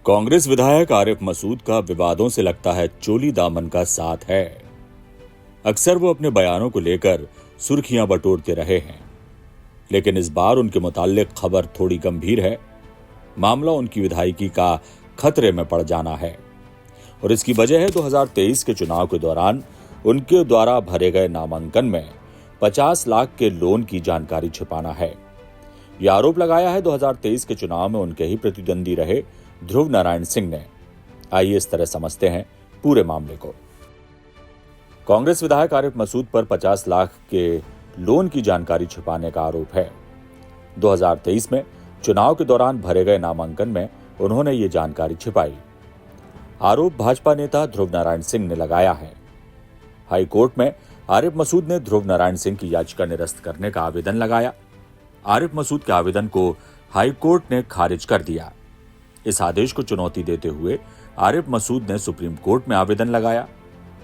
कांग्रेस विधायक आरिफ मसूद का विवादों से लगता है चोली दामन का साथ है। अक्सर वो अपने बयानों को लेकर सुर्खियां बटोरते रहे हैं, लेकिन इस बार उनके मुताल्लिक खबर थोड़ी गंभीर है। मामला उनकी विधायकी का खतरे में पड़ जाना है और इसकी वजह है 2023 के चुनाव के दौरान उनके द्वारा भरे गए नामांकन में 50 लाख के लोन की जानकारी छिपाना है। यह आरोप लगाया है 2023 के चुनाव में उनके ही प्रतिद्वंदी रहे ध्रुव नारायण सिंह ने। आइए इस तरह समझते हैं पूरे मामले को। कांग्रेस विधायक आरिफ मसूद पर 50 लाख के लोन की जानकारी छिपाने का आरोप है। 2023 में चुनाव के दौरान भरे गए नामांकन में उन्होंने ये जानकारी छिपाई। आरोप भाजपा नेता ध्रुव नारायण सिंह ने लगाया है। हाई कोर्ट में आरिफ मसूद ने ध्रुव नारायण सिंह की याचिका निरस्त करने का आवेदन लगाया। आरिफ मसूद के आवेदन को हाई कोर्ट ने खारिज कर दिया। इस आदेश को चुनौती देते हुए आरिफ मसूद ने सुप्रीम कोर्ट में आवेदन लगाया।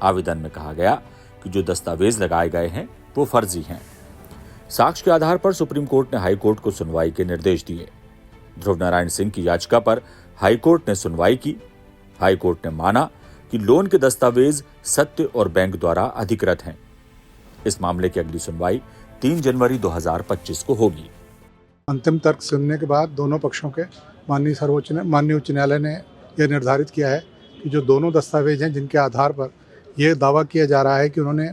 आवेदन में कहा गया कि जो दस्तावेज लगाए गए हैं वो फर्जी हैं। साक्ष्य के आधार पर सुप्रीम कोर्ट ने हाई कोर्ट को सुनवाई के निर्देश दिए। ध्रुव नारायण सिंह की याचिका पर हाई कोर्ट ने सुनवाई की। हाई कोर्ट ने माना कि लोन के दस्तावेज सत्य और बैंक द्वारा अधिकृत हैं। इस मामले की अगली सुनवाई 3 जनवरी 2025 को होगी। अंतिम तर्क सुनने के बाद दोनों पक्षों के माननीय उच्च न्यायालय ने यह निर्धारित किया है कि जो दोनों दस्तावेज हैं जिनके आधार पर यह दावा किया जा रहा है कि उन्होंने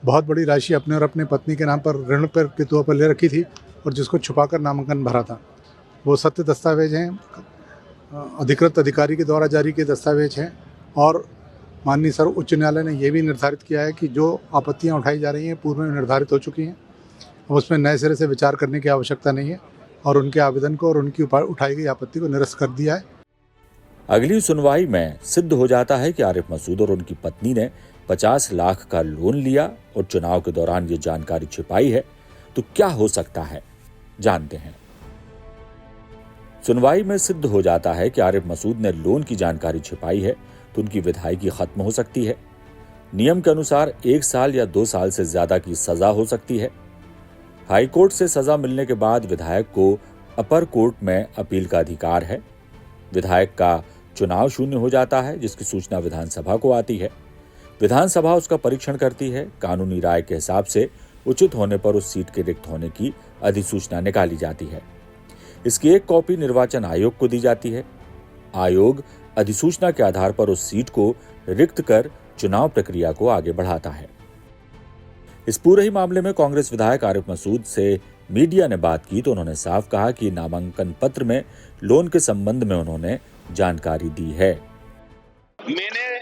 बहुत बड़ी राशि अपने और अपनी पत्नी के नाम पर ऋण पर के तौर पर ले रखी थी और जिसको छुपाकर नामांकन भरा था, वो सत्य दस्तावेज हैं, अधिकृत अधिकारी के द्वारा जारी किए दस्तावेज हैं। और माननीय सर्वोच्च उच्च न्यायालय ने यह भी निर्धारित किया है कि जो आपत्तियां उठाई जा रही हैं पूर्व में निर्धारित हो चुकी हैं, उसमें नए सिरे से विचार करने की आवश्यकता नहीं है और उनके आवेदन को और उनकी उठाई गई आपत्ति को निरस्त कर दिया है। अगली सुनवाई में सिद्ध हो जाता है कि आरिफ मसूद और उनकी पत्नी ने 50 लाख का लोन लिया और चुनाव के दौरान ये जानकारी छिपाई है, तो क्या हो सकता है, जानते हैं। सुनवाई में सिद्ध हो जाता है कि आरिफ मसूद ने लोन की जानकारी छिपाई है तो उनकी विधायकी खत्म हो सकती है। नियम के अनुसार 1 साल या 2 साल से ज्यादा की सजा हो सकती है। हाई कोर्ट से सजा मिलने के बाद विधायक को अपर कोर्ट में अपील का अधिकार है। विधायक का चुनाव शून्य हो जाता है, जिसकी सूचना विधानसभा को आती है। विधानसभा उसका परीक्षण करती है। कानूनी राय के हिसाब से उचित होने पर उस सीट के रिक्त होने की अधिसूचना निकाली जाती है। इसकी एक कॉपी निर्वाचन आयोग को दी जाती है। आयोग अधिसूचना के आधार पर उस सीट को रिक्त कर चुनाव प्रक्रिया को आगे बढ़ाता है। इस पूरे ही मामले में कांग्रेस विधायक आरिफ मसूद से मीडिया ने बात की तो उन्होंने साफ कहा कि नामांकन पत्र में लोन के संबंध में उन्होंने जानकारी दी है।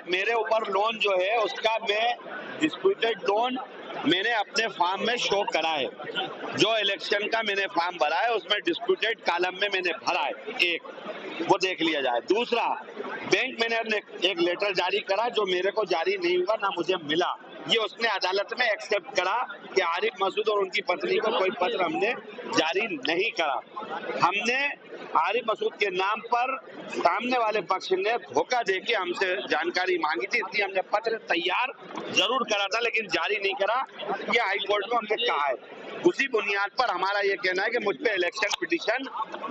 मेरे ऊपर लोन जो है उसका मैं डिस्प्यूटेड लोन मैंने अपने फॉर्म में शो करा है। जो इलेक्शन का मैंने फॉर्म भरा है उसमें डिस्प्यूटेड कॉलम में मैंने भरा है, एक वो देख लिया जाए। दूसरा, बैंक मैंने एक लेटर जारी करा जो मेरे को जारी नहीं हुआ, ना मुझे मिला। ये उसने अदालत में एक्सेप्ट करा कि आरिफ मसूद और उनकी पत्नी को कोई पत्र हमने जारी नहीं करा। हमने आरिफ मसूद के नाम पर सामने वाले पक्ष ने धोखा देके हमसे जानकारी मांगी थी, इसलिए हमने पत्र तैयार जरूर करा था लेकिन जारी नहीं करा। ये हाई कोर्ट में हमने कहा है। उसी बुनियाद पर हमारा ये कहना है कि मुझ पे इलेक्शन पिटीशन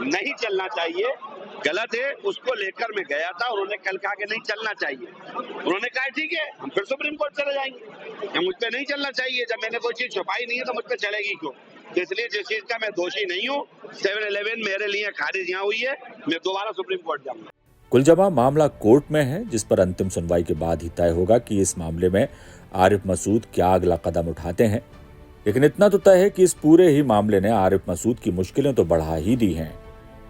नहीं चलना चाहिए, गलत है। उसको लेकर मैं गया था और उन्होंने कल कहा कि नहीं चलना चाहिए। उन्होंने कहा ठीक है, हम फिर सुप्रीम कोर्ट चले जाएंगे। मुझ पे नहीं चलना चाहिए, जब मैंने कोई चीज छुपाई नहीं है तो मुझ पे चलेगी क्यों? इसलिए जिस चीज का मैं दोषी नहीं हूँ, 7-11 मेरे लिए खारिज यहाँ हुई है, मैं दोबारा सुप्रीम कोर्ट जाऊंगा। कुल जमा मामला कोर्ट में है, जिस पर अंतिम सुनवाई के बाद ही तय होगा कि इस मामले में आरिफ मसूद क्या अगला कदम उठाते हैं। लेकिन इतना तो तय है कि इस पूरे ही मामले ने आरिफ मसूद की मुश्किलें तो बढ़ा ही दी हैं।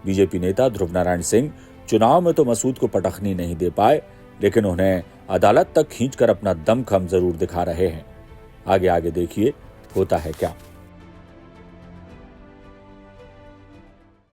बीजेपी नेता ध्रुव नारायण सिंह चुनाव में तो मसूद को पटखनी नहीं दे पाए, लेकिन उन्हें अदालत तक खींचकर अपना दमखम जरूर दिखा रहे हैं। आगे देखिए होता है क्या।